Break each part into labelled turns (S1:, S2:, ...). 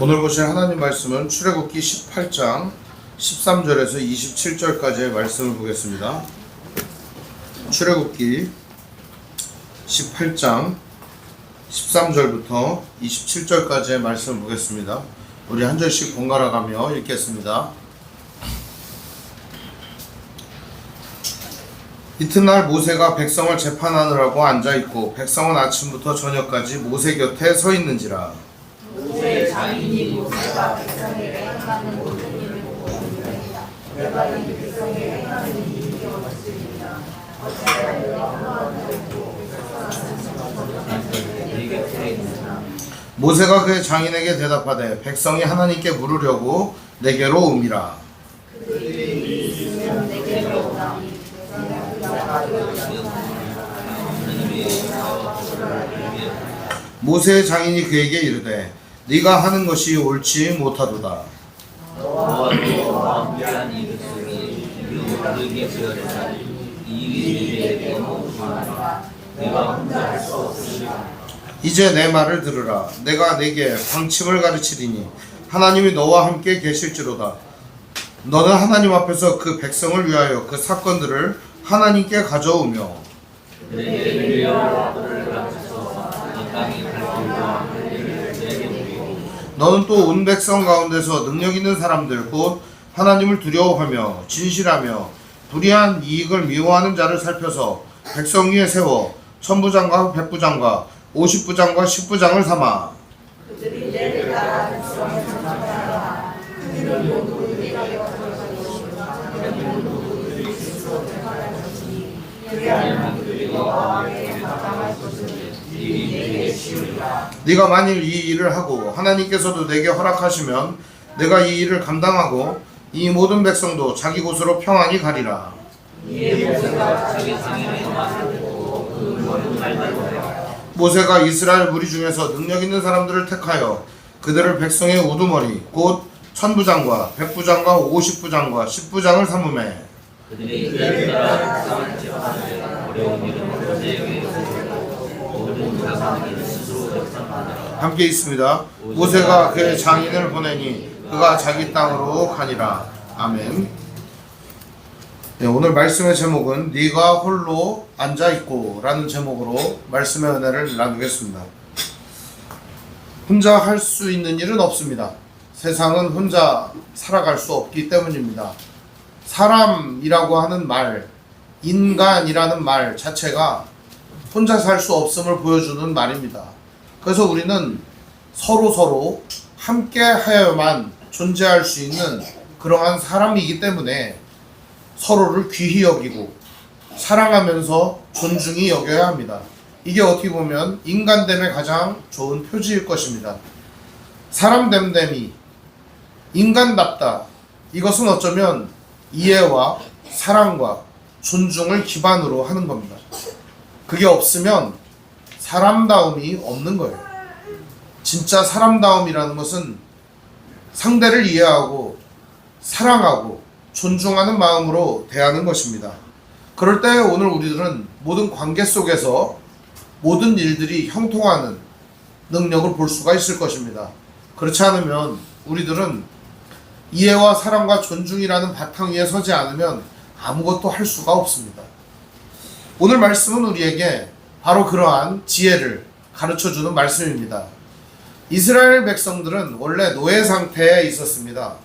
S1: 오늘 보실 하나님 말씀은 출애굽기 18장 13절에서 27절까지의 말씀을 보겠습니다. 출애굽기 18장 13절부터 27절까지의 말씀을 보겠습니다. 우리 한 절씩 번갈아 가며 읽겠습니다. 이튿날 모세가 백성을 재판하느라고 앉아있고 백성은 아침부터 저녁까지 모세 곁에 서 있는지라.
S2: 모세의 장인이 모세가 백성에게 행하는 모든 일을 보고 있느니라. 내가 이 백성에게 행하는 일이 없으리라. 어찌하여 내가 혼란을 입고 네 곁에 있느냐.
S1: 모세가 그의 장인에게 대답하되 백성이 하나님께 물으려고 내게로 옴이라.
S2: 그들이 있으면 내게로 오라.
S1: 모세의 장인이 그에게 이르되 네가 하는 것이 옳지 못하도다.
S3: 너와 함께한 이 백성이 그에게 지어내사 이 일에 너무 많으나 내가 혼자 할 수 없으리라.
S1: 이제 내 말을 들으라. 내가 내게 방침을 가르치리니 하나님이 너와 함께 계실지로다. 너는 하나님 앞에서 그 백성을 위하여 그 사건들을 하나님께 가져오며
S3: 그들에게 위하여 너를 가르쳐서 이 땅의 갈길과 하늘을 내게 보이고
S1: 너는 또 온 백성 가운데서 능력 있는 사람들 곧 하나님을 두려워하며 진실하며 불의한 이익을 미워하는 자를 살펴서 백성 위에 세워 천부장과 백부장과 50부장과 10부장을 삼아
S2: 그들이 내를 따라 백성을 전하라. 그들은 모두 의리하게 거절하고 그들이 스스로 대하는 것이니 그리하면 그들이 너와 함께 마땅할 것은 이 내게 쉬우리라.
S1: 네가 만일 이 일을 하고 하나님께서도 내게 허락하시면 내가 이 일을 감당하고 이 모든 백성도 자기 곳으로 평안히 가리라.
S2: 이에 모세가
S3: 자기 장인의 말을 듣고 그 모든 말대로 하여
S1: 모세가 이스라엘 무리 중에서 능력 있는 사람들을 택하여 그들을 백성의 우두머리 곧 천부장과 백부장과 50부장과 10부장을 삼음해
S3: 그들이 그에 따라 백성을 재판하되 어려운 일은 모세에게 주고 모든 자상을 스스로 협상하더라.
S1: 함께 있습니다. 모세가 그의 장인을 보내니 그가 자기 땅으로 가니라. 아멘. 네, 오늘 말씀의 제목은 네가 홀로 앉아있고 라는 제목으로 말씀의 은혜를 나누겠습니다. 혼자 할 수 있는 일은 없습니다. 세상은 혼자 살아갈 수 없기 때문입니다. 사람이라고 하는 말, 인간이라는 말 자체가 혼자 살 수 없음을 보여주는 말입니다. 그래서 우리는 서로 함께 하여야만 존재할 수 있는 그러한 사람이기 때문에 서로를 귀히 여기고 사랑하면서 존중히 여겨야 합니다. 이게 어떻게 보면 인간됨의 가장 좋은 표지일 것입니다. 사람됨됨이 인간답다. 이것은 어쩌면 이해와 사랑과 존중을 기반으로 하는 겁니다. 그게 없으면 사람다움이 없는 거예요. 진짜 사람다움이라는 것은 상대를 이해하고 사랑하고 존중하는 마음으로 대하는 것입니다. 그럴 때 오늘 우리들은 모든 관계 속에서 모든 일들이 형통하는 능력을 볼 수가 있을 것입니다. 그렇지 않으면 우리들은 이해와 사랑과 존중이라는 바탕 위에 서지 않으면 아무것도 할 수가 없습니다. 오늘 말씀은 우리에게 바로 그러한 지혜를 가르쳐주는 말씀입니다. 이스라엘 백성들은 원래 노예 상태에 있었습니다.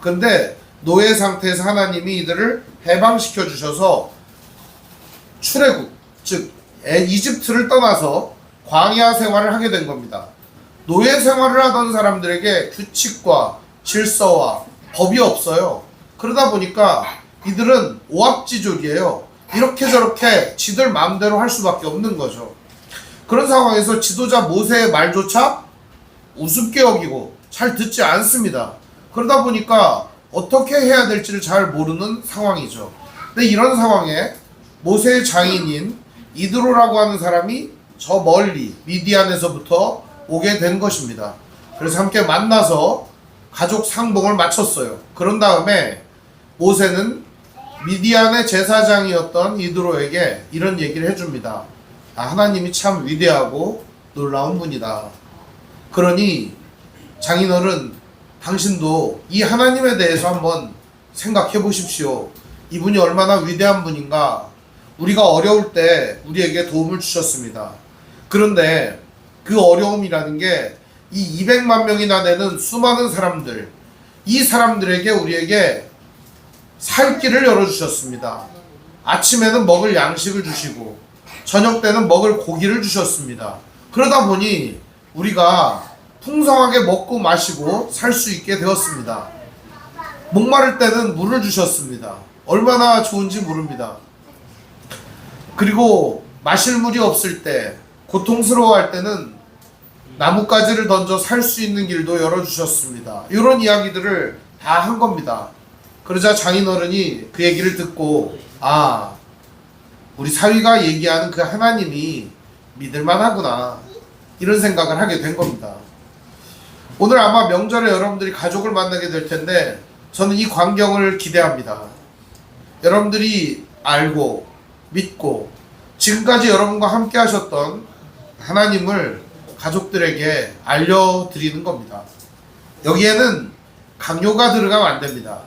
S1: 그런데 노예 상태에서 하나님이 이들을 해방시켜 주셔서 출애굽, 즉 이집트를 떠나서 광야 생활을 하게 된 겁니다. 노예 생활을 하던 사람들에게 규칙과 질서와 법이 없어요. 그러다 보니까 이들은 오합지졸이에요. 이렇게 저렇게 지들 마음대로 할 수밖에 없는 거죠. 그런 상황에서 지도자 모세의 말조차 우습게 여기고 잘 듣지 않습니다. 그러다 보니까 어떻게 해야 될지를 잘 모르는 상황이죠. 근데 이런 상황에 모세의 장인인 이드로라고 하는 사람이 저 멀리 미디안에서부터 오게 된 것입니다. 그래서 함께 만나서 가족 상봉을 마쳤어요. 그런 다음에 모세는 미디안의 제사장이었던 이드로에게 이런 얘기를 해줍니다. 하나님이 참 위대하고 놀라운 분이다. 그러니 장인어른, 당신도 이 하나님에 대해서 한번 생각해 보십시오. 이분이 얼마나 위대한 분인가. 우리가 어려울 때 우리에게 도움을 주셨습니다. 그런데 그 어려움이라는 게 이 200만 명이나 되는 수많은 사람들, 이 사람들에게 우리에게 살 길을 열어주셨습니다. 아침에는 먹을 양식을 주시고 저녁 때는 먹을 고기를 주셨습니다. 그러다 보니 우리가 풍성하게 먹고 마시고 살 수 있게 되었습니다. 목마를 때는 물을 주셨습니다. 얼마나 좋은지 모릅니다. 그리고 마실 물이 없을 때, 고통스러워할 때는 나뭇가지를 던져 살 수 있는 길도 열어주셨습니다. 이런 이야기들을 다 한 겁니다. 그러자 장인어른이 그 얘기를 듣고, 아, 우리 사위가 얘기하는 그 하나님이 믿을만하구나, 이런 생각을 하게 된 겁니다. 오늘 아마 명절에 여러분들이 가족을 만나게 될 텐데 저는 이 광경을 기대합니다. 여러분들이 알고 믿고 지금까지 여러분과 함께 하셨던 하나님을 가족들에게 알려드리는 겁니다. 여기에는 강요가 들어가면 안 됩니다.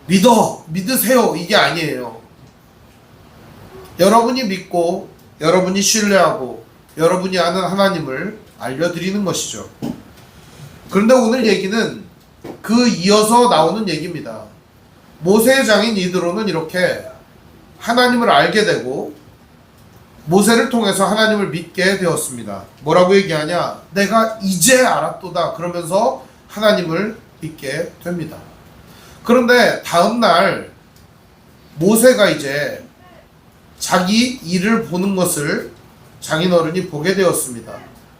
S1: 믿으세요, 이게 아니에요. 여러분이 믿고 여러분이 신뢰하고 여러분이 아는 하나님을 알려드리는 것이죠. 그런데 오늘 얘기는 그 이어서 나오는 얘기입니다. 모세의 장인 이드로는 이렇게 하나님을 알게 되고 모세를 통해서 하나님을 믿게 되었습니다. 뭐라고 얘기하냐? 내가 이제 알았도다. 그러면서 하나님을 믿게 됩니다. 그런데 다음날 모세가 이제 자기 일을 보는 것을 장인어른이 보게 되었습니다.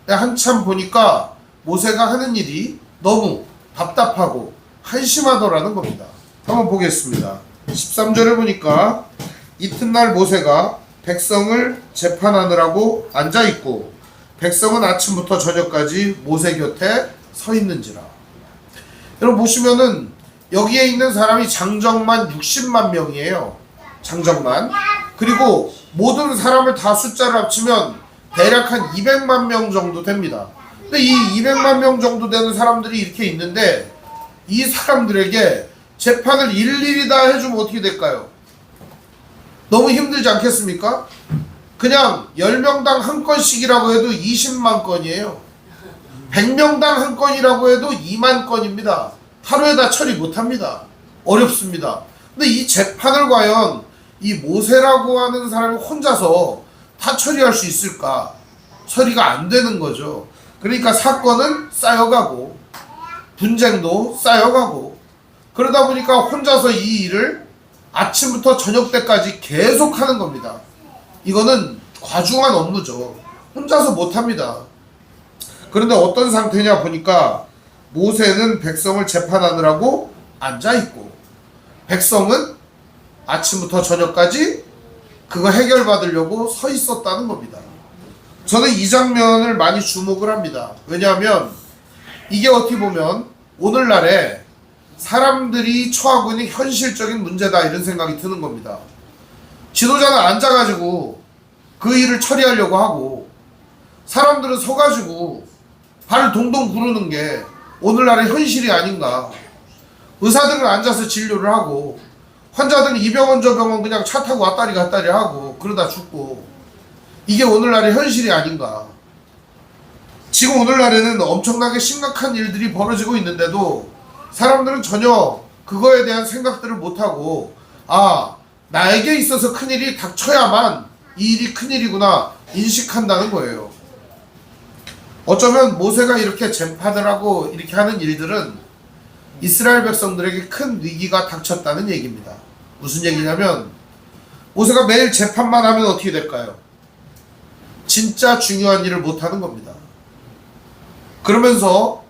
S1: 한참 보니까 모세가 하는 일이 너무 답답하고 한심하더라는 겁니다. 한번 보겠습니다. 13절에 보니까 이튿날 모세가 백성을 재판하느라고 앉아있고 백성은 아침부터 저녁까지 모세 곁에 서 있는지라. 여러분 보시면은 여기에 있는 사람이 장정만 60만 명이에요. 장정만. 그리고 모든 사람을 다 숫자를 합치면 대략 한 200만 명 정도 됩니다. 근데 이 200만 명 정도 되는 사람들이 이렇게 있는데 이 사람들에게 재판을 일일이 다 해주면 어떻게 될까요? 너무 힘들지 않겠습니까? 그냥 10명당 한 건씩이라고 해도 20만 건이에요. 100명당 한 건이라고 해도 2만 건입니다. 하루에 다 처리 못합니다. 어렵습니다. 근데 이 재판을 과연 이 모세라고 하는 사람이 혼자서 다 처리할 수 있을까? 처리가 안 되는 거죠. 그러니까 사건은 쌓여가고 분쟁도 쌓여가고 그러다 보니까 혼자서 이 일을 아침부터 저녁 때까지 계속 하는 겁니다. 이거는 과중한 업무죠. 혼자서 못합니다. 그런데 어떤 상태냐 보니까 모세는 백성을 재판하느라고 앉아있고 백성은 아침부터 저녁까지 그거 해결받으려고 서 있었다는 겁니다. 저는 이 장면을 많이 주목을 합니다. 왜냐하면 이게 어떻게 보면 오늘날에 사람들이 처하고 있는 현실적인 문제다 이런 생각이 드는 겁니다. 지도자는 앉아가지고 그 일을 처리하려고 하고 사람들은 서가지고 발을 동동 구르는 게 오늘날의 현실이 아닌가. 의사들은 앉아서 진료를 하고 환자들은 이 병원 저 병원 그냥 차 타고 왔다리 갔다리 하고 그러다 죽고 이게 오늘날의 현실이 아닌가. 지금 오늘날에는 엄청나게 심각한 일들이 벌어지고 있는데도 사람들은 전혀 그거에 대한 생각들을 못하고 아 나에게 있어서 큰일이 닥쳐야만 이 일이 큰일이구나 인식한다는 거예요. 어쩌면 모세가 이렇게 재판을 하고 이렇게 하는 일들은 이스라엘 백성들에게 큰 위기가 닥쳤다는 얘기입니다. 무슨 얘기냐면 모세가 매일 재판만 하면 어떻게 될까요? 진짜 중요한 일을 못하는 겁니다. 그러면서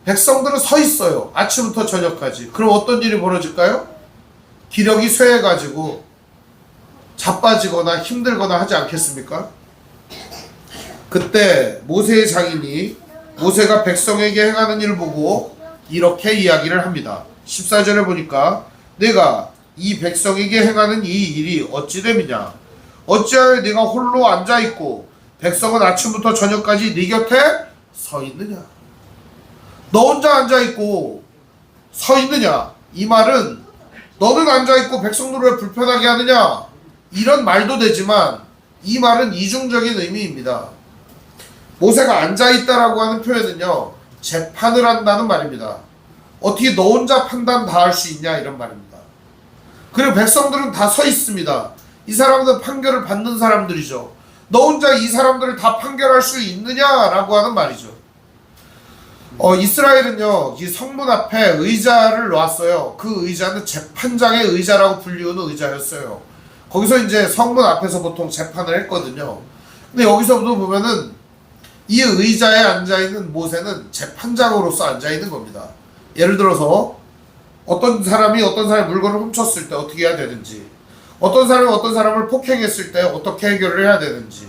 S1: 백성들은 서 있어요. 아침부터 저녁까지. 그럼 어떤 일이 벌어질까요? 기력이 쇠해가지고 자빠지거나 힘들거나 하지 않겠습니까? 그때 모세의 장인이 모세가 백성에게 행하는 일을 보고 이렇게 이야기를 합니다. 14절에 보니까 내가 이 백성에게 행하는 이 일이 어찌 됨이냐? 어찌하여 네가 홀로 앉아있고 백성은 아침부터 저녁까지 네 곁에 서 있느냐? 너 혼자 앉아있고 서 있느냐? 이 말은 너는 앉아있고 백성들을 왜 불편하게 하느냐? 이런 말도 되지만 이 말은 이중적인 의미입니다. 모세가 앉아있다라고 하는 표현은요, 재판을 한다는 말입니다. 어떻게 너 혼자 판단 다 할 수 있냐? 이런 말입니다. 그리고 백성들은 다 서 있습니다. 이 사람들은 판결을 받는 사람들이죠. 너 혼자 이 사람들을 다 판결할 수 있느냐라고 하는 말이죠. 이스라엘은요, 이 성문 앞에 의자를 놓았어요. 그 의자는 재판장의 의자라고 불리우는 의자였어요. 거기서 이제 성문 앞에서 보통 재판을 했거든요. 근데 여기서도 보면은 이 의자에 앉아있는 모세는 재판장으로서 앉아있는 겁니다. 예를 들어서 어떤 사람이 물건을 훔쳤을 때 어떻게 해야 되는지, 어떤 사람이 어떤 사람을 폭행했을 때 어떻게 해결을 해야 되는지,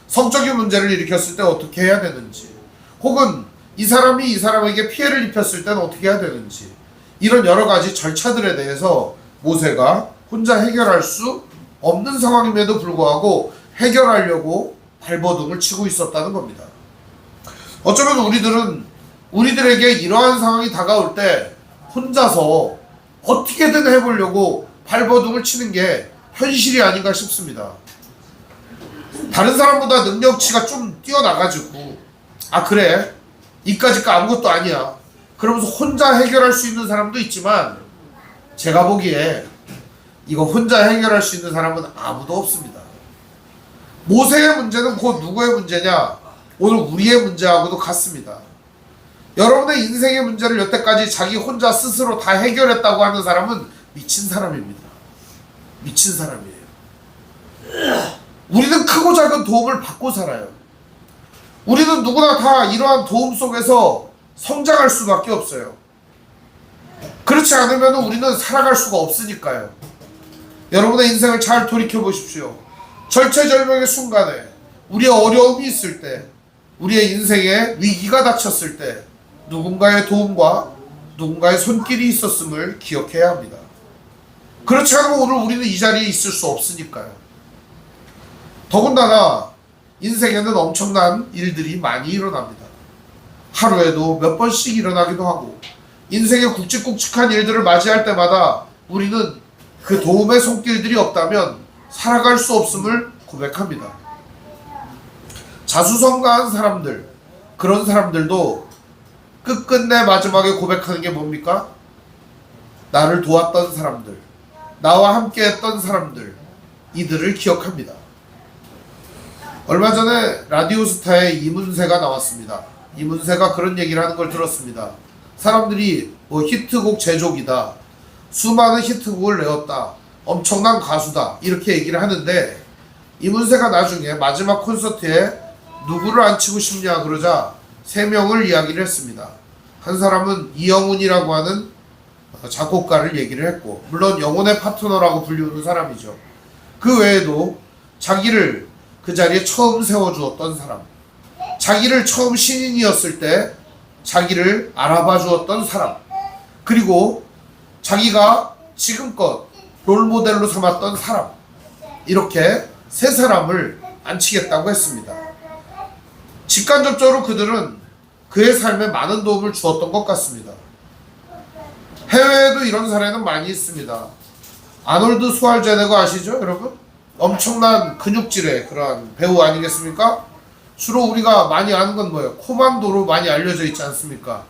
S1: 성적인 문제를 일으켰을 때 어떻게 해야 되는지, 혹은 이 사람이 이 사람에게 피해를 입혔을 때는 어떻게 해야 되는지, 이런 여러 가지 절차들에 대해서 모세가 혼자 해결할 수 없는 상황임에도 불구하고 해결하려고 발버둥을 치고 있었다는 겁니다. 어쩌면 우리들에게 이러한 상황이 다가올 때 혼자서 어떻게든 해보려고 발버둥을 치는 게 현실이 아닌가 싶습니다. 다른 사람보다 능력치가 좀 뛰어나가지고, 아 그래, 이까짓 거 아무것도 아니야, 그러면서 혼자 해결할 수 있는 사람도 있지만, 제가 보기에 이거 혼자 해결할 수 있는 사람은 아무도 없습니다. 모세의 문제는 곧 누구의 문제냐? 오늘 우리의 문제하고도 같습니다. 여러분의 인생의 문제를 여태까지 자기 혼자 스스로 다 해결했다고 하는 사람은 미친 사람입니다. 미친 사람이에요. 우리는 크고 작은 도움을 받고 살아요. 우리는 누구나 다 이러한 도움 속에서 성장할 수밖에 없어요. 그렇지 않으면 우리는 살아갈 수가 없으니까요. 여러분의 인생을 잘 돌이켜 보십시오. 절체절명의 순간에, 우리의 어려움이 있을 때, 우리의 인생에 위기가 닥쳤을 때 누군가의 도움과 누군가의 손길이 있었음을 기억해야 합니다. 그렇지 않으면 오늘 우리는 이 자리에 있을 수 없으니까요. 더군다나 인생에는 엄청난 일들이 많이 일어납니다. 하루에도 몇 번씩 일어나기도 하고, 인생의 굵직굵직한 일들을 맞이할 때마다 우리는 그 도움의 손길들이 없다면 살아갈 수 없음을 고백합니다. 자수성가한 사람들, 그런 사람들도 끝끝내 마지막에 고백하는 게 뭡니까? 나를 도왔던 사람들, 나와 함께 했던 사람들, 이들을 기억합니다. 얼마 전에 라디오스타에 이문세가 나왔습니다. 이문세가 그런 얘기를 하는 걸 들었습니다. 사람들이 히트곡 제조기다, 수많은 히트곡을 내었다, 엄청난 가수다, 이렇게 얘기를 하는데, 이문세가 나중에 마지막 콘서트에 누구를 앉히고 싶냐 그러자 3명을 이야기를 했습니다. 한 사람은 이영훈이라고 하는 작곡가를 얘기를 했고, 물론 영혼의 파트너라고 불리우는 사람이죠. 그 외에도 자기를 그 자리에 처음 세워주었던 사람, 자기를 처음 신인이었을 때 자기를 알아봐 주었던 사람, 그리고 자기가 지금껏 롤모델로 삼았던 사람, 이렇게 3사람을 앉히겠다고 했습니다. 직간접적으로 그들은 그의 삶에 많은 도움을 주었던 것 같습니다. 해외에도 이런 사례는 많이 있습니다. 아놀드 스왈제네거 아시죠, 여러분? 엄청난 근육질의 그런 배우 아니겠습니까? 주로 우리가 많이 아는 건 뭐예요? 코만도로 많이 알려져 있지 않습니까?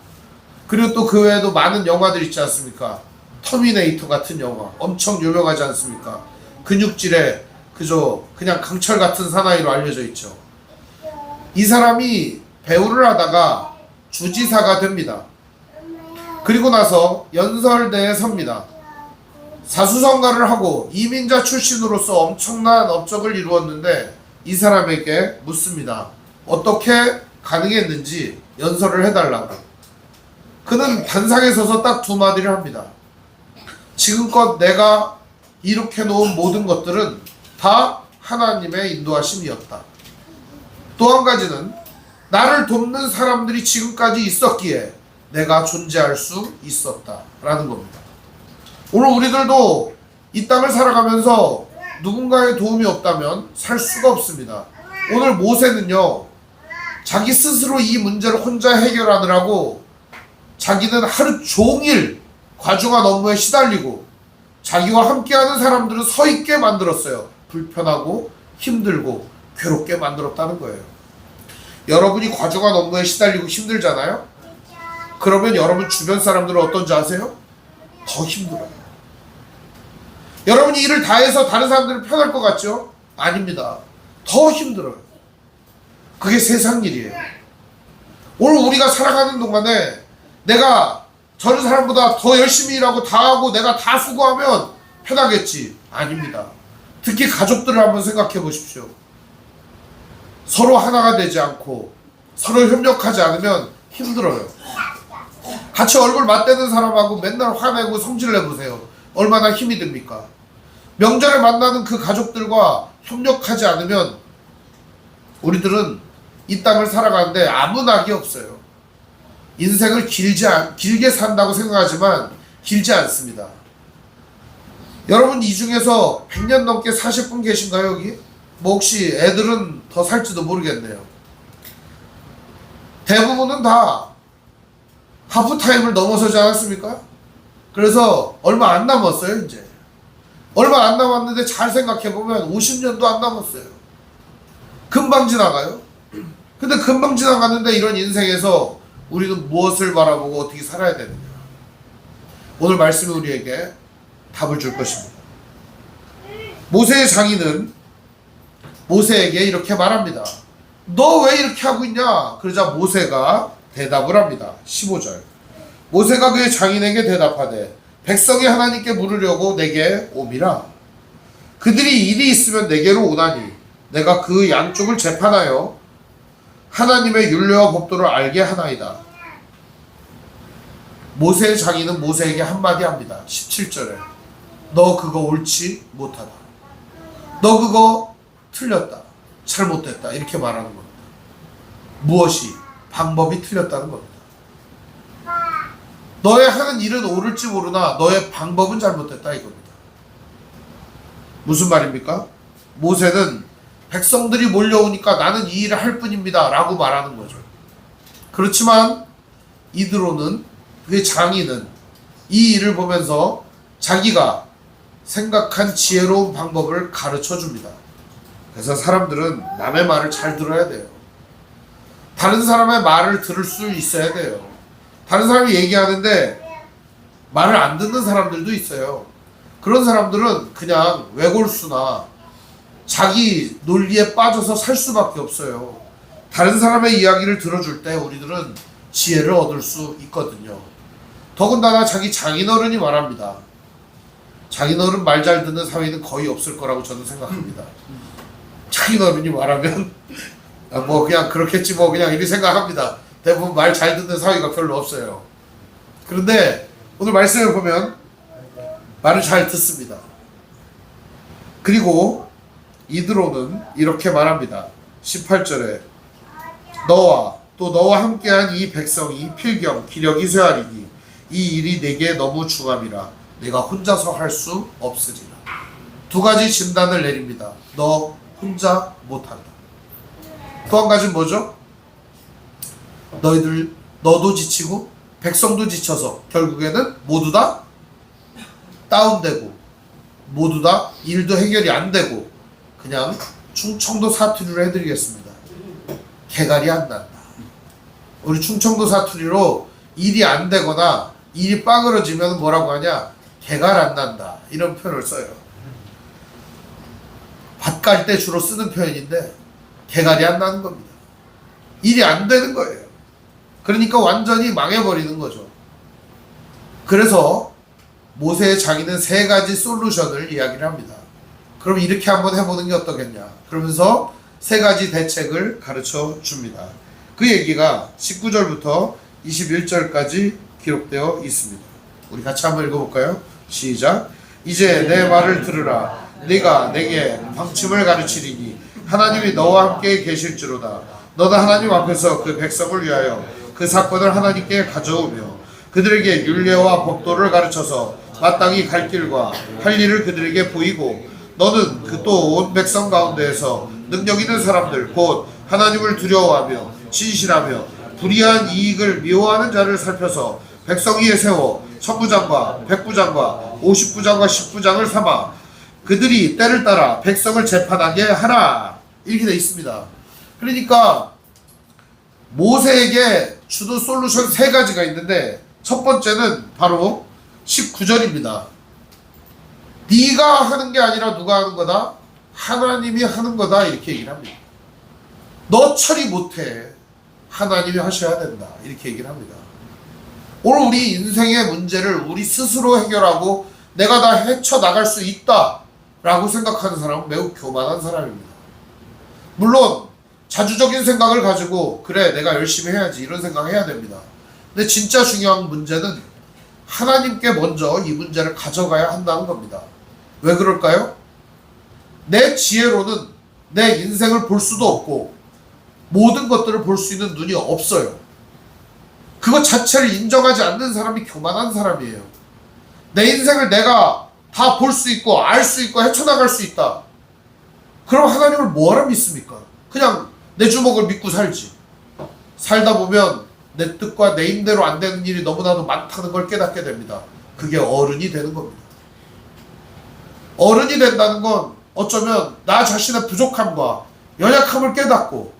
S1: 그리고 또 그 외에도 많은 영화들 있지 않습니까? 터미네이터 같은 영화 엄청 유명하지 않습니까? 근육질의 그냥 강철 같은 사나이로 알려져 있죠. 이 사람이 배우를 하다가 주지사가 됩니다. 그리고 나서 연설대에 섭니다. 사수성가를 하고 이민자 출신으로서 엄청난 업적을 이루었는데, 이 사람에게 묻습니다. 어떻게 가능했는지 연설을 해달라고. 그는 단상에 서서 딱 2마디를 합니다. 지금껏 내가 이룩해 놓은 모든 것들은 다 하나님의 인도하심이었다. 또 한 가지는 나를 돕는 사람들이 지금까지 있었기에 내가 존재할 수 있었다 라는 겁니다. 오늘 우리들도 이 땅을 살아가면서 누군가의 도움이 없다면 살 수가 없습니다. 오늘 모세는요, 자기 스스로 이 문제를 혼자 해결하느라고 자기는 하루 종일 과중한 업무에 시달리고 자기와 함께하는 사람들은 서 있게 만들었어요. 불편하고 힘들고 괴롭게 만들었다는 거예요. 여러분이 과중한 업무에 시달리고 힘들잖아요. 그러면 여러분 주변 사람들은 어떤지 아세요? 더 힘들어요. 여러분이 일을 다 해서 다른 사람들은 편할 것 같죠? 아닙니다. 더 힘들어요. 그게 세상 일이에요. 오늘 우리가 살아가는 동안에 내가 저런 사람보다 더 열심히 일하고 다 하고 내가 다 수고하면 편하겠지? 아닙니다. 특히 가족들을 한번 생각해 보십시오. 서로 하나가 되지 않고 서로 협력하지 않으면 힘들어요. 같이 얼굴 맞대는 사람하고 맨날 화내고 성질내보세요. 얼마나 힘이 듭니까? 명절에 만나는 그 가족들과 협력하지 않으면 우리들은 이 땅을 살아가는데 아무 낙이 없어요. 인생을 길게 산다고 생각하지만 길지 않습니다. 여러분 이 중에서 100년 넘게 사실 분 계신가요 여기? 뭐 혹시 애들은 더 살지도 모르겠네요. 대부분은 다 하프타임을 넘어서지 않았습니까? 그래서 얼마 안 남았어요 이제. 얼마 안 남았는데 잘 생각해보면 50년도 안 남았어요. 금방 지나가요. 근데 금방 지나가는데 이런 인생에서 우리는 무엇을 바라보고 어떻게 살아야 되느냐. 오늘 말씀이 우리에게 답을 줄 것입니다. 모세의 장인은 모세에게 이렇게 말합니다. 너 왜 이렇게 하고 있냐? 그러자 모세가 대답을 합니다. 15절. 모세가 그의 장인에게 대답하되 백성이 하나님께 물으려고 내게 오미라. 그들이 일이 있으면 내게로 오나니 내가 그 양쪽을 재판하여 하나님의 율례와 법도를 알게 하나이다. 모세의 장인은 모세에게 한마디 합니다. 17절에 너 그거 옳지 못하다. 너 그거 틀렸다. 잘못됐다. 이렇게 말하는 겁니다. 무엇이? 방법이 틀렸다는 겁니다. 너의 하는 일은 옳을지 모르나 너의 방법은 잘못됐다 이겁니다. 무슨 말입니까? 모세는 백성들이 몰려오니까 나는 이 일을 할 뿐입니다 라고 말하는 거죠. 그렇지만 이드로는, 그의 장인은 이 일을 보면서 자기가 생각한 지혜로운 방법을 가르쳐 줍니다. 그래서 사람들은 남의 말을 잘 들어야 돼요. 다른 사람의 말을 들을 수 있어야 돼요. 다른 사람이 얘기하는데 말을 안 듣는 사람들도 있어요. 그런 사람들은 그냥 외골수나 자기 논리에 빠져서 살 수밖에 없어요. 다른 사람의 이야기를 들어줄 때 우리들은 지혜를 얻을 수 있거든요. 더군다나 자기 장인어른이 말합니다. 장인어른 말 잘 듣는 사회는 거의 없을 거라고 저는 생각합니다. 장인어른이 말하면 뭐 그냥 그렇겠지 뭐 그냥 이렇게 생각합니다. 대부분 말 잘 듣는 사회가 별로 없어요. 그런데 오늘 말씀을 보면 말을 잘 듣습니다. 그리고 이드로는 이렇게 말합니다. 18절에 너와 또 너와 함께한 이 백성이 필경 기력이 쇠하리니 이 일이 내게 너무 중함이라 내가 혼자서 할 수 없으리라. 두 가지 진단을 내립니다. 너 혼자 못한다. 또 한 가지는 뭐죠? 너도 지치고 백성도 지쳐서 결국에는 모두 다 다운되고 모두 다 일도 해결이 안 되고 그냥 충청도 사투리로 해드리겠습니다. 개갈이 안 난다. 우리 충청도 사투리로 일이 안 되거나 일이 빠그러지면 뭐라고 하냐? 개갈 안 난다. 이런 표현을 써요. 밭 갈 때 주로 쓰는 표현인데 개갈이 안 나는 겁니다. 일이 안 되는 거예요. 그러니까 완전히 망해버리는 거죠. 그래서 모세의 장인은 세 가지 솔루션을 이야기를 합니다. 그럼 이렇게 한번 해보는 게 어떠겠냐. 그러면서 세 가지 대책을 가르쳐 줍니다. 그 얘기가 19절부터 21절까지 기록되어 있습니다. 우리 같이 한번 읽어볼까요? 시작. 이제 내 말을 들으라. 네가 내게 방침을 가르치리니 하나님이 너와 함께 계실지로다. 너는 하나님 앞에서 그 백성을 위하여 그 사건을 하나님께 가져오며 그들에게 율례와 법도를 가르쳐서 마땅히 갈 길과 할 일을 그들에게 보이고 너는 그 또 온 백성 가운데에서 능력 있는 사람들 곧 하나님을 두려워하며 신실하며 불의한 이익을 미워하는 자를 살펴서 백성 위에 세워 천부장과 백부장과 50부장과 10부장을 삼아 그들이 때를 따라 백성을 재판하게 하라. 이렇게 되어 있습니다. 그러니까 모세에게 주는 솔루션 세 가지가 있는데 첫 번째는 바로 19절입니다. 네가 하는 게 아니라 누가 하는 거다? 하나님이 하는 거다. 이렇게 얘기를 합니다. 너 처리 못해. 하나님이 하셔야 된다. 이렇게 얘기를 합니다. 오늘 우리 인생의 문제를 우리 스스로 해결하고 내가 다 헤쳐나갈 수 있다 라고 생각하는 사람은 매우 교만한 사람입니다. 물론 자주적인 생각을 가지고 그래 내가 열심히 해야지 이런 생각 해야 됩니다. 근데 진짜 중요한 문제는 하나님께 먼저 이 문제를 가져가야 한다는 겁니다. 왜 그럴까요? 내 지혜로는 내 인생을 볼 수도 없고 모든 것들을 볼 수 있는 눈이 없어요. 그것 자체를 인정하지 않는 사람이 교만한 사람이에요. 내 인생을 내가 다 볼 수 있고 알 수 있고 헤쳐나갈 수 있다. 그럼 하나님을 뭐하러 믿습니까? 그냥 내 주먹을 믿고 살지. 살다 보면 내 뜻과 내 힘대로 안 되는 일이 너무나도 많다는 걸 깨닫게 됩니다. 그게 어른이 되는 겁니다. 어른이 된다는 건 어쩌면 나 자신의 부족함과 연약함을 깨닫고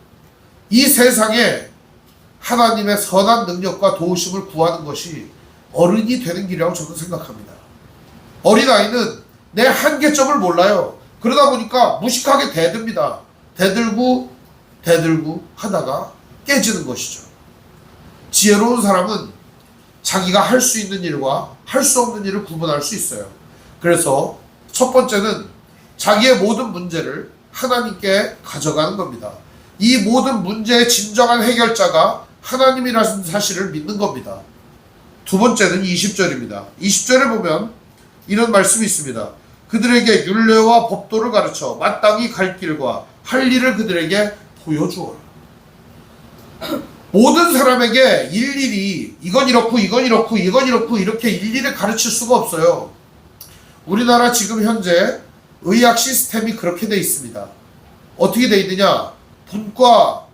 S1: 이 세상에 하나님의 선한 능력과 도우심을 구하는 것이 어른이 되는 길이라고 저는 생각합니다. 어린아이는 내 한계점을 몰라요. 그러다 보니까 무식하게 대듭니다. 대들고 하다가 깨지는 것이죠. 지혜로운 사람은 자기가 할 수 있는 일과 할 수 없는 일을 구분할 수 있어요. 그래서 첫 번째는 자기의 모든 문제를 하나님께 가져가는 겁니다. 이 모든 문제의 진정한 해결자가 하나님이라는 사실을 믿는 겁니다. 두 번째는 20절입니다. 20절에 보면 이런 말씀이 있습니다. 그들에게 율례와 법도를 가르쳐 마땅히 갈 길과 할 일을 그들에게 보여주어라. 모든 사람에게 일일이 이건 이렇고 이건 이렇고 이건 이렇고 이렇게 일일이 가르칠 수가 없어요. 우리나라 지금 현재 의학 시스템이 그렇게 돼 있습니다. 어떻게 돼 있느냐? 분과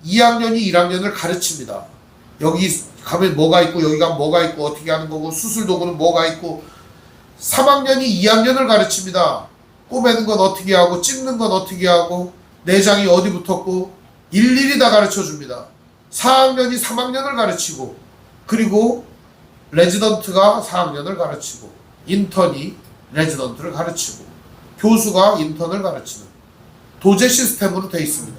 S1: 2학년이 1학년을 가르칩니다. 여기 가면 뭐가 있고 여기 가면 뭐가 있고 어떻게 하는 거고 수술 도구는 뭐가 있고 3학년이 2학년을 가르칩니다. 꼬매는 건 어떻게 하고 찢는 건 어떻게 하고 내장이 어디 붙었고 일일이 다 가르쳐 줍니다. 4학년이 3학년을 가르치고 그리고 레지던트가 4학년을 가르치고 인턴이 레지던트를 가르치고 교수가 인턴을 가르치는 도제 시스템으로 되어 있습니다.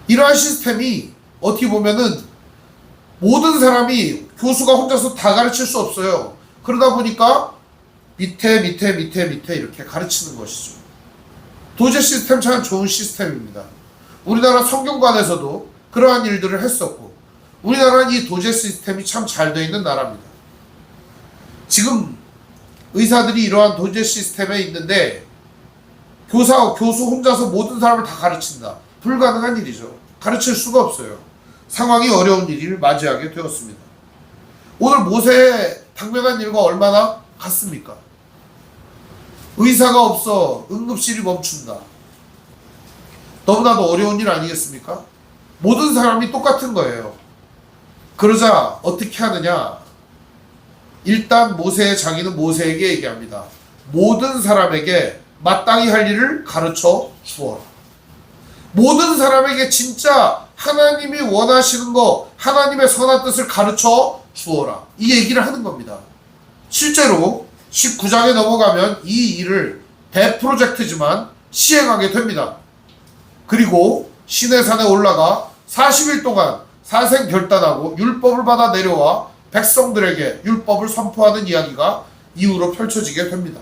S1: 이러한 시스템이 어떻게 보면은 모든 사람이 교수가 혼자서 다 가르칠 수 없어요. 그러다 보니까 밑에 이렇게 가르치는 것이죠. 도제 시스템 참 좋은 시스템입니다. 우리나라 성균관에서도 그러한 일들을 했었고 우리나라는 이 도제 시스템이 참 잘 되어 있는 나라입니다. 지금 의사들이 이러한 도제 시스템에 있는데 교수 혼자서 모든 사람을 다 가르친다. 불가능한 일이죠. 가르칠 수가 없어요. 상황이 어려운 일을 맞이하게 되었습니다. 오늘 모세의 당면한 일과 얼마나 같습니까? 의사가 없어 응급실이 멈춘다. 너무나도 어려운 일 아니겠습니까? 모든 사람이 똑같은 거예요. 그러자 어떻게 하느냐? 일단 모세의 장인은 모세에게 얘기합니다. 모든 사람에게 마땅히 할 일을 가르쳐 주어라. 모든 사람에게 진짜 하나님이 원하시는 거, 하나님의 선한 뜻을 가르쳐 주어라. 이 얘기를 하는 겁니다. 실제로 19장에 넘어가면 이 일을 대프로젝트지만 시행하게 됩니다. 그리고 시내산에 올라가 40일 동안 사생 결단하고 율법을 받아 내려와 백성들에게 율법을 선포하는 이야기가 이후로 펼쳐지게 됩니다.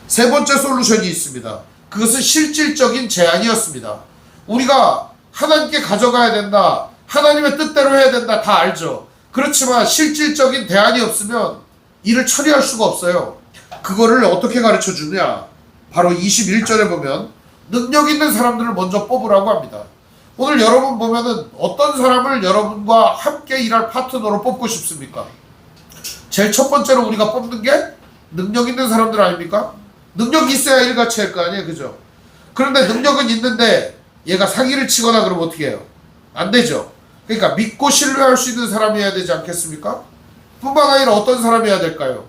S1: 세 번째 솔루션이 있습니다. 그것은 실질적인 제안이었습니다. 우리가 하나님께 가져가야 된다, 하나님의 뜻대로 해야 된다 다 알죠. 그렇지만 실질적인 대안이 없으면 일을 처리할 수가 없어요. 그거를 어떻게 가르쳐 주냐? 바로 21절에 보면 능력 있는 사람들을 먼저 뽑으라고 합니다. 오늘 여러분 보면은 어떤 사람을 여러분과 함께 일할 파트너로 뽑고 싶습니까? 제일 첫 번째로 우리가 뽑는 게 능력 있는 사람들 아닙니까? 능력이 있어야 일같이 할 거 아니에요, 그죠? 그런데 능력은 있는데 얘가 사기를 치거나 그러면 어떻게 해요? 안 되죠. 그러니까 믿고 신뢰할 수 있는 사람이어야 되지 않겠습니까? 뿐만 아니라 어떤 사람이어야 될까요?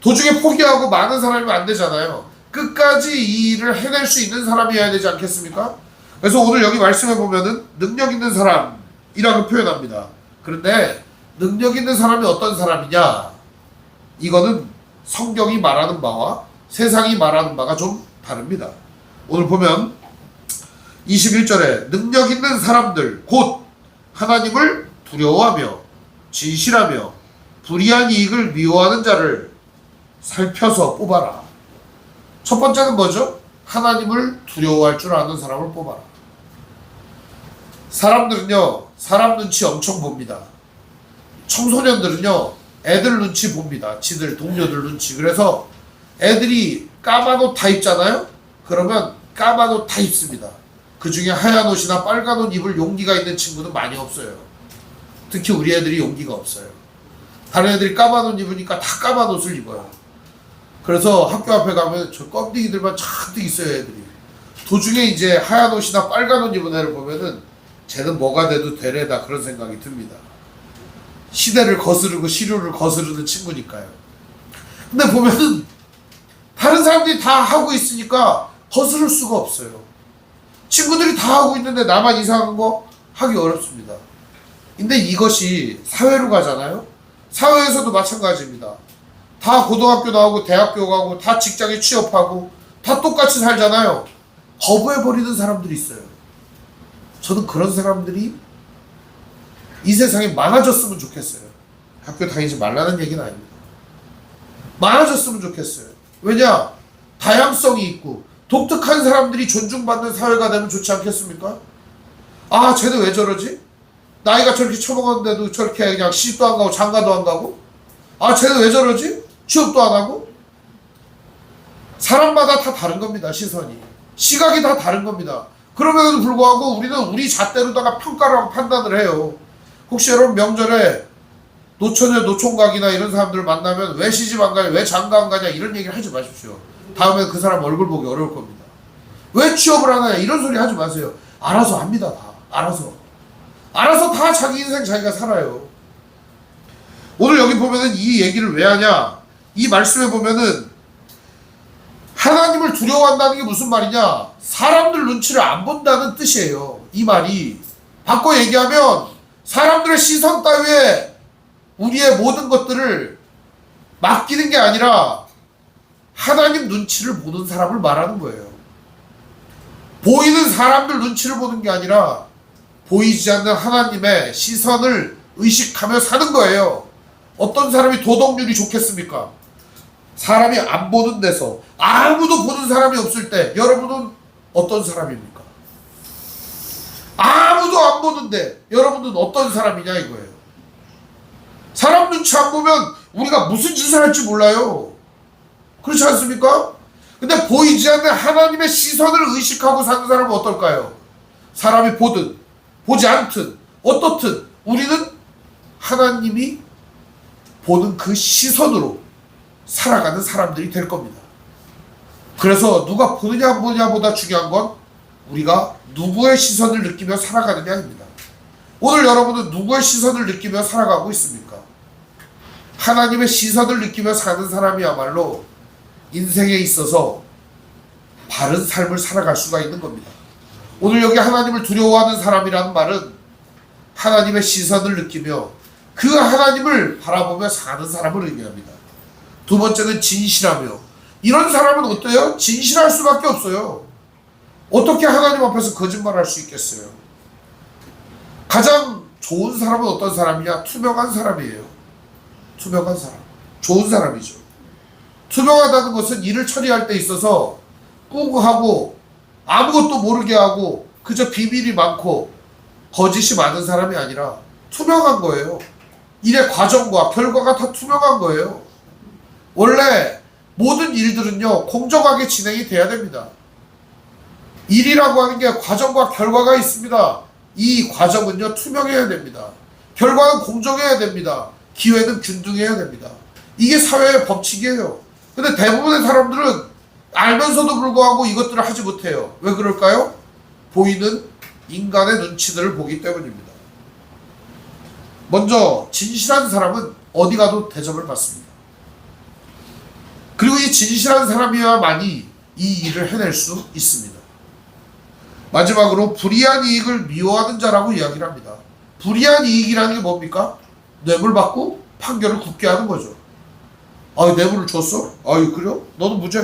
S1: 도중에 포기하고 많은 사람이면 안 되잖아요. 끝까지 이 일을 해낼 수 있는 사람이어야 되지 않겠습니까? 그래서 오늘 여기 말씀해 보면은 능력 있는 사람이라고 표현합니다. 그런데 능력 있는 사람이 어떤 사람이냐? 이거는 성경이 말하는 바와 세상이 말하는 바가 좀 다릅니다. 오늘 보면 21절에 능력 있는 사람들 곧 하나님을 두려워하며 진실하며 불의한 이익을 미워하는 자를 살펴서 뽑아라. 첫 번째는 뭐죠? 하나님을 두려워할 줄 아는 사람을 뽑아라. 사람들은요, 사람 눈치 엄청 봅니다. 청소년들은요, 애들 눈치 봅니다. 지들 동료들 눈치. 그래서 애들이 까만 옷 다 입잖아요? 그러면 까만 옷 다 입습니다. 그 중에 하얀 옷이나 빨간 옷 입을 용기가 있는 친구는 많이 없어요. 특히 우리 애들이 용기가 없어요. 다른 애들이 까만 옷 입으니까 다 까만 옷을 입어요. 그래서 학교 앞에 가면 저 껌둥이들만 잔뜩 있어요, 애들이. 도중에 이제 하얀 옷이나 빨간 옷 입은 애를 보면은 쟤는 뭐가 돼도 되래다 그런 생각이 듭니다. 시대를 거스르고 시류를 거스르는 친구니까요. 근데 보면은 다른 사람들이 다 하고 있으니까 거스를 수가 없어요. 친구들이 다 하고 있는데 나만 이상한 거 하기 어렵습니다. 근데 이것이 사회로 가잖아요. 사회에서도 마찬가지입니다. 다 고등학교 나오고 대학교 가고 다 직장에 취업하고 다 똑같이 살잖아요. 거부해버리는 사람들이 있어요. 저는 그런 사람들이 이 세상에 많아졌으면 좋겠어요. 학교 다니지 말라는 얘기는 아닙니다. 많아졌으면 좋겠어요. 왜냐? 다양성이 있고 독특한 사람들이 존중받는 사회가 되면 좋지 않겠습니까? 아, 쟤는 왜 저러지? 나이가 저렇게 처먹었는데도 저렇게 그냥 시집도 안 가고 장가도 안 가고? 아, 쟤는 왜 저러지? 취업도 안 하고? 사람마다 다 다른 겁니다. 시선이. 시각이 다 다른 겁니다. 그럼에도 불구하고 우리는 우리 잣대로다가 평가를 하고 판단을 해요. 혹시 여러분 명절에 노처녀 노총각이나 이런 사람들을 만나면 왜 시집 안 가냐, 왜 장가 안 가냐 이런 얘기를 하지 마십시오. 다음엔 그 사람 얼굴 보기 어려울 겁니다. 왜 취업을 안 하냐 이런 소리 하지 마세요. 알아서 합니다. 다 알아서 다 자기 인생 자기가 살아요. 오늘 여기 보면은 이 얘기를 왜 하냐, 이 말씀에 보면은 하나님을 두려워한다는 게 무슨 말이냐, 사람들 눈치를 안 본다는 뜻이에요. 이 말이 바꿔 얘기하면 사람들의 시선 따위에 우리의 모든 것들을 맡기는 게 아니라 하나님 눈치를 보는 사람을 말하는 거예요. 보이는 사람들 눈치를 보는 게 아니라 보이지 않는 하나님의 시선을 의식하며 사는 거예요. 어떤 사람이 도덕률이 좋겠습니까? 사람이 안 보는 데서 아무도 보는 사람이 없을 때 여러분은 어떤 사람입니까? 아무도 안 보는데 여러분은 어떤 사람이냐 이거예요. 사람 눈치 안 보면 우리가 무슨 짓을 할지 몰라요. 그렇지 않습니까? 근데 보이지 않는 하나님의 시선을 의식하고 사는 사람은 어떨까요? 사람이 보든 보지 않든 어떻든 우리는 하나님이 보는 그 시선으로 살아가는 사람들이 될 겁니다. 그래서 누가 보느냐 안 보느냐보다 중요한 건 우리가 누구의 시선을 느끼며 살아가느냐입니다. 오늘 여러분은 누구의 시선을 느끼며 살아가고 있습니까? 하나님의 시선을 느끼며 사는 사람이야말로 인생에 있어서 바른 삶을 살아갈 수가 있는 겁니다. 오늘 여기 하나님을 두려워하는 사람이라는 말은 하나님의 시선을 느끼며 그 하나님을 바라보며 사는 사람을 의미합니다. 두 번째는 진실하며, 이런 사람은 어때요? 진실할 수밖에 없어요. 어떻게 하나님 앞에서 거짓말할 수 있겠어요? 가장 좋은 사람은 어떤 사람이냐? 투명한 사람이에요. 투명한 사람. 좋은 사람이죠. 투명하다는 것은 일을 처리할 때 있어서 꿍하고 아무것도 모르게 하고 그저 비밀이 많고 거짓이 많은 사람이 아니라 투명한 거예요. 일의 과정과 결과가 다 투명한 거예요. 원래 모든 일들은요, 공정하게 진행이 돼야 됩니다. 일이라고 하는 게 과정과 결과가 있습니다. 이 과정은요, 투명해야 됩니다. 결과는 공정해야 됩니다. 기회는 균등해야 됩니다. 이게 사회의 법칙이에요. 근데 대부분의 사람들은 알면서도 불구하고 이것들을 하지 못해요. 왜 그럴까요? 보이는 인간의 눈치들을 보기 때문입니다. 먼저 진실한 사람은 어디 가도 대접을 받습니다. 그리고 이 진실한 사람이야만이 이 일을 해낼 수 있습니다. 마지막으로 불이한 이익을 미워하는 자라고 이야기를 합니다. 불이한 이익이라는 게 뭡니까? 뇌물 받고 판결을 굳게 하는 거죠. 아, 뇌물을 줬어? 아유, 그래요? 너는 무죄.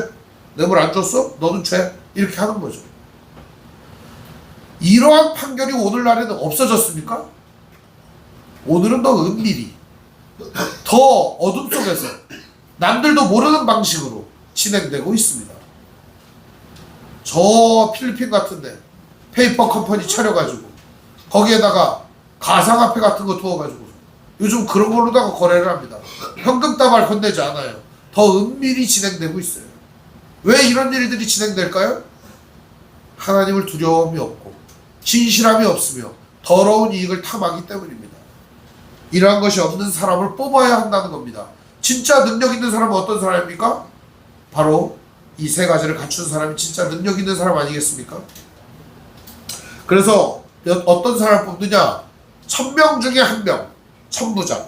S1: 뇌물 안 줬어? 너는 죄. 이렇게 하는 거죠. 이러한 판결이 오늘날에는 없어졌습니까? 오늘은 더 은밀히, 더 어둠 속에서 남들도 모르는 방식으로 진행되고 있습니다. 저 필리핀 같은데 페이퍼 컴퍼니 차려가지고 거기에다가 가상화폐 같은 거 두어가지고 요즘 그런 걸로다가 거래를 합니다. 현금 다발 건네지 않아요. 더 은밀히 진행되고 있어요. 왜 이런 일들이 진행될까요? 하나님을 두려움이 없고 진실함이 없으며 더러운 이익을 탐하기 때문입니다. 이러한 것이 없는 사람을 뽑아야 한다는 겁니다. 진짜 능력 있는 사람은 어떤 사람입니까? 바로 이 세 가지를 갖춘 사람이 진짜 능력 있는 사람 아니겠습니까? 그래서 어떤 사람을 뽑느냐? 1000명 중에 1명, 천부장.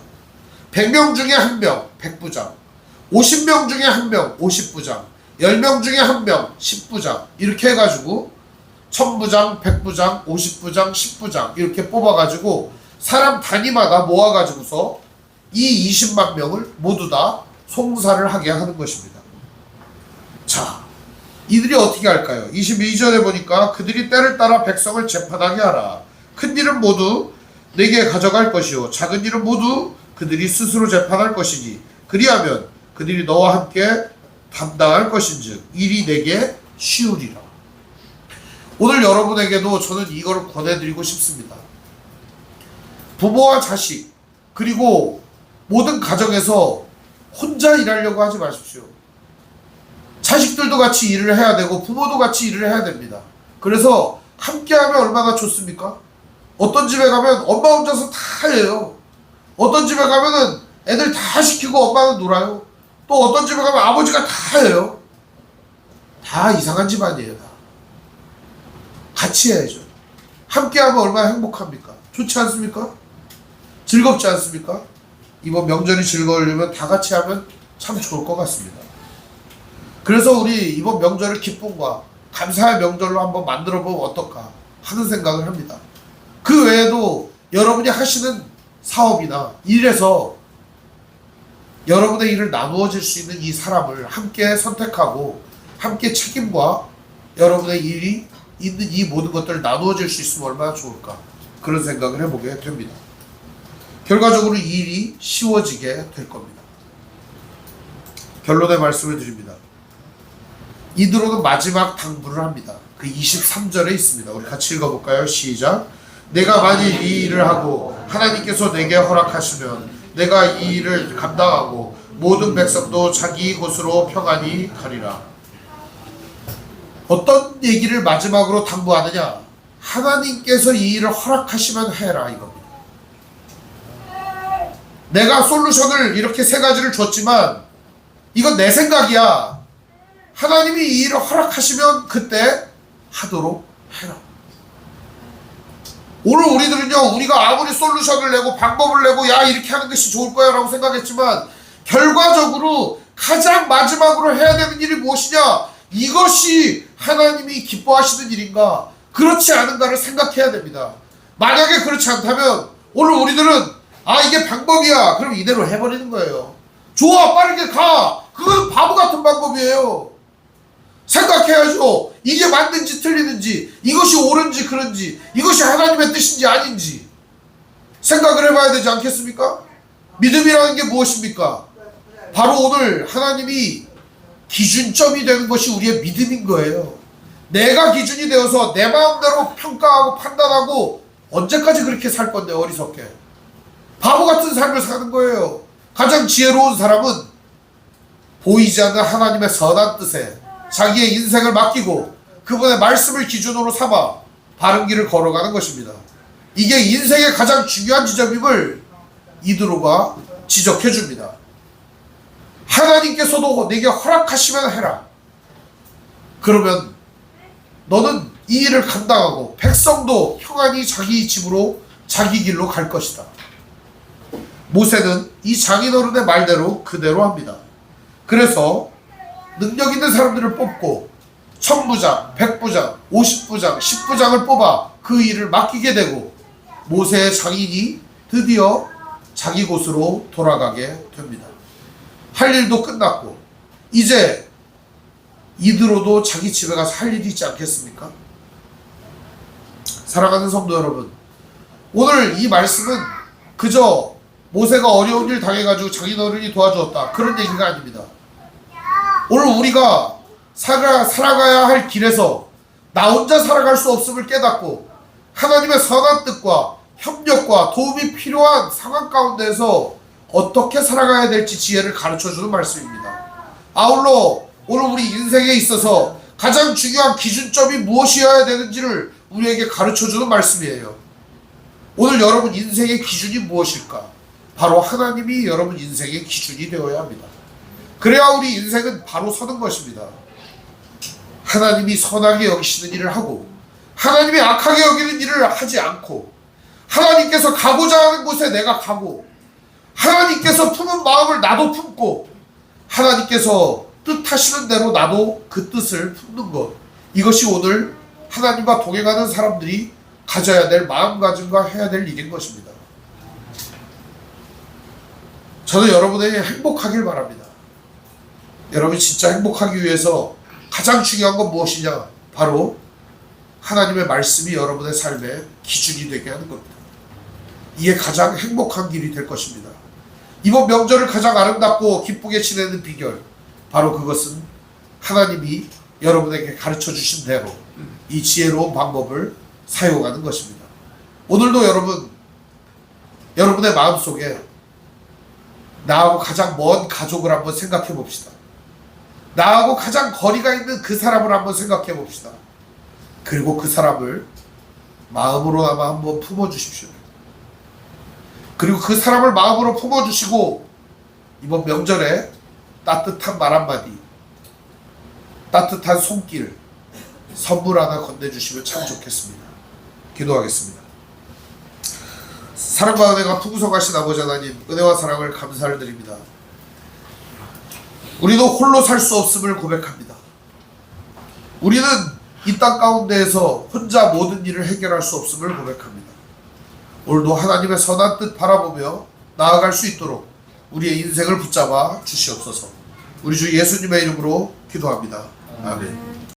S1: 100명 중에 1명, 백부장. 50명 중에 1명, 50부장. 10명 중에 1명, 10부장. 이렇게 해가지고 천부장, 백부장, 50부장, 10부장 이렇게 뽑아가지고 사람 단위마다 모아가지고서 이 20만 명을 모두 다 송사를 하게 하는 것입니다. 자, 이들이 어떻게 할까요? 22절에 보니까 그들이 때를 따라 백성을 재판하게 하라. 큰 일은 모두 내게 가져갈 것이요 작은 일은 모두 그들이 스스로 재판할 것이니 그리하면 그들이 너와 함께 담당할 것인즉 일이 내게 쉬우리라. 오늘 여러분에게도 저는 이걸 권해드리고 싶습니다. 부모와 자식 그리고 모든 가정에서 혼자 일하려고 하지 마십시오. 자식들도 같이 일을 해야 되고 부모도 같이 일을 해야 됩니다. 그래서 함께하면 얼마나 좋습니까? 어떤 집에 가면 엄마 혼자서 다 해요. 어떤 집에 가면은 애들 다 시키고 엄마는 놀아요. 또 어떤 집에 가면 아버지가 다 해요. 다 이상한 집안이에요. 다. 같이 해야죠. 함께하면 얼마나 행복합니까? 좋지 않습니까? 즐겁지 않습니까? 이번 명절이 즐거우려면 다 같이 하면 참 좋을 것 같습니다. 그래서 우리 이번 명절을 기쁨과 감사의 명절로 한번 만들어 보면 어떨까 하는 생각을 합니다. 그 외에도 여러분이 하시는 사업이나 일에서 여러분의 일을 나누어질 수 있는 이 사람을 함께 선택하고 함께 책임과 여러분의 일이 있는 이 모든 것들을 나누어질 수 있으면 얼마나 좋을까 그런 생각을 해보게 됩니다. 결과적으로 이 일이 쉬워지게 될 겁니다. 결론의 말씀을 드립니다. 이드로는 마지막 당부를 합니다. 그 23절에 있습니다. 우리 같이 읽어볼까요? 시작. 내가 만일 이 일을 하고 하나님께서 내게 허락하시면 내가 이 일을 감당하고 모든 백성도 자기 곳으로 평안히 가리라. 어떤 얘기를 마지막으로 당부하느냐? 하나님께서 이 일을 허락하시면 해라 이겁니다. 내가 솔루션을 이렇게 세 가지를 줬지만 이건 내 생각이야. 하나님이 이 일을 허락하시면 그때 하도록 해라. 오늘 우리들은요, 우리가 아무리 솔루션을 내고 방법을 내고 야 이렇게 하는 것이 좋을 거야 라고 생각했지만 결과적으로 가장 마지막으로 해야 되는 일이 무엇이냐? 이것이 하나님이 기뻐하시는 일인가 그렇지 않은가를 생각해야 됩니다. 만약에 그렇지 않다면 오늘 우리들은 아 이게 방법이야 그럼 이대로 해버리는 거예요. 좋아 빠르게 가. 그건 바보 같은 방법이에요. 생각해야죠. 이게 맞는지 틀리는지, 이것이 옳은지 그른지, 이것이 하나님의 뜻인지 아닌지 생각을 해봐야 되지 않겠습니까? 믿음이라는 게 무엇입니까? 바로 오늘 하나님이 기준점이 되는 것이 우리의 믿음인 거예요. 내가 기준이 되어서 내 마음대로 평가하고 판단하고 언제까지 그렇게 살 건데 어리석게 바보 같은 삶을 사는 거예요. 가장 지혜로운 사람은 보이지 않는 하나님의 선한 뜻에 자기의 인생을 맡기고 그분의 말씀을 기준으로 삼아 바른 길을 걸어가는 것입니다. 이게 인생의 가장 중요한 지점임을 이드로가 지적해 줍니다. 하나님께서도 내게 허락하시면 해라. 그러면 너는 이 일을 감당하고 백성도 평안히 자기 집으로 자기 길로 갈 것이다. 모세는 이 장인어른의 말대로 그대로 합니다. 그래서 능력 있는 사람들을 뽑고 1000부장, 100부장, 50부장, 10부장을 뽑아 그 일을 맡기게 되고 모세의 장인이 드디어 자기 곳으로 돌아가게 됩니다. 할 일도 끝났고 이제 이드로도 자기 집에 가서 할 일이 있지 않겠습니까? 사랑하는 성도 여러분, 오늘 이 말씀은 그저 모세가 어려운 일 당해가지고 장인어른이 도와주었다 그런 얘기가 아닙니다. 오늘 우리가 살아가야 할 길에서 나 혼자 살아갈 수 없음을 깨닫고 하나님의 선한 뜻과 협력과 도움이 필요한 상황 가운데서 어떻게 살아가야 될지 지혜를 가르쳐주는 말씀입니다. 아울러 오늘 우리 인생에 있어서 가장 중요한 기준점이 무엇이어야 되는지를 우리에게 가르쳐주는 말씀이에요. 오늘 여러분 인생의 기준이 무엇일까? 바로 하나님이 여러분 인생의 기준이 되어야 합니다. 그래야 우리 인생은 바로 서는 것입니다. 하나님이 선하게 여기시는 일을 하고 하나님이 악하게 여기는 일을 하지 않고 하나님께서 가고자 하는 곳에 내가 가고 하나님께서 품은 마음을 나도 품고 하나님께서 뜻하시는 대로 나도 그 뜻을 품는 것, 이것이 오늘 하나님과 동행하는 사람들이 가져야 될 마음가짐과 해야 될 일인 것입니다. 저는 여러분이 행복하길 바랍니다. 여러분이 진짜 행복하기 위해서 가장 중요한 건 무엇이냐? 바로 하나님의 말씀이 여러분의 삶의 기준이 되게 하는 겁니다. 이게 가장 행복한 길이 될 것입니다. 이번 명절을 가장 아름답고 기쁘게 지내는 비결, 바로 그것은 하나님이 여러분에게 가르쳐 주신 대로 이 지혜로운 방법을 사용하는 것입니다. 오늘도 여러분의 마음속에 나하고 가장 먼 가족을 한번 생각해 봅시다. 나하고 가장 거리가 있는 그 사람을 한번 생각해 봅시다. 그리고 그 사람을 마음으로나마 한번 품어주십시오. 그리고 그 사람을 마음으로 품어주시고 이번 명절에 따뜻한 말 한마디, 따뜻한 손길, 선물 하나 건네주시면 참 좋겠습니다. 기도하겠습니다. 사랑과 은혜가 풍성하신 아버지 하나님, 은혜와 사랑을 감사를 드립니다. 우리도 홀로 살 수 없음을 고백합니다. 우리는 이 땅 가운데에서 혼자 모든 일을 해결할 수 없음을 고백합니다. 오늘도 하나님의 선한 뜻 바라보며 나아갈 수 있도록 우리의 인생을 붙잡아 주시옵소서. 우리 주 예수님의 이름으로 기도합니다. 아멘.